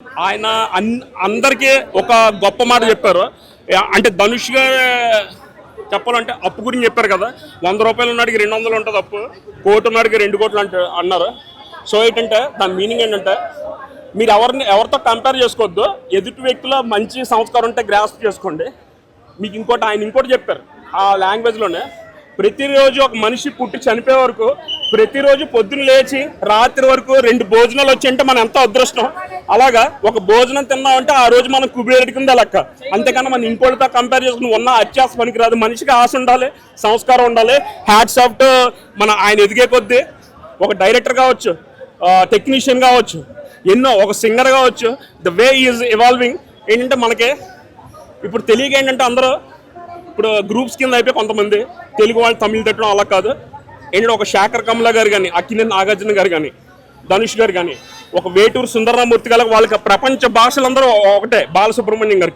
ఆయన అందరికీ ఒక గొప్ప మాట చెప్పారు. అంటే ధనుష్ గారు చెప్పాలంటే అప్పు గురించి చెప్పారు కదా, 100 రూపాయలు ఉన్నాడికి 200 ఉంటుంది అప్పు, కోటి ఉన్నాడికి 2 కోట్లు అన్నారు. సో ఏంటంటే దాని మీనింగ్ ఏంటంటే మీరు ఎవరితో కంపేర్ చేసుకోవద్దు, ఎదుటి వ్యక్తిలో మంచి సంస్కారం ఉంటే గ్రాస్ప్ చేసుకోండి. మీకు ఆయన ఇంకోటి చెప్పారు ఆ లాంగ్వేజ్లోనే, ప్రతిరోజు ఒక మనిషి పుట్టి చనిపోయే వరకు ప్రతిరోజు పొద్దున్న లేచి రాత్రి వరకు 2 భోజనాలు వచ్చి అంటే మనం ఎంతో అదృష్టం. అలాగా ఒక భోజనం తిన్నామంటే ఆ రోజు మనం కుబేరుడి కింద లెక్క. అంతేకాని మనం ఇంకోటితో కంపేర్ చేసుకుని ఉన్న అత్యాస పనికిరాదు. మనిషికి ఆశ ఉండాలి, సంస్కారం ఉండాలి. హ్యాట్స్ ఆఫ్ టు ఆయన ఎదిగే కొద్దీ ఒక డైరెక్టర్ కావచ్చు, టెక్నీషియన్ కావచ్చు, ఎన్నో ఒక సింగర్ కావచ్చు, ద వే ఈజ్ ఎవాల్వింగ్. ఏంటంటే మనకి ఇప్పుడు తెలియక ఏంటంటే అందరూ ఇప్పుడు గ్రూప్స్ కింద అయిపోయి కొంతమంది తెలుగు వాళ్ళు తమిళ తట్టడం అలా కాదు. ఏంటంటే ఒక శేఖర్ కమల గారు కానీ, అక్కినేని నాగార్జున గారు కానీ, ధనుష్ గారు కానీ, ఒక వేటూరు సుందరరామూర్తి గారు, వాళ్ళకి ప్రపంచ భాషలందరూ ఒకటే. బాలసుబ్రహ్మణ్యం గారికి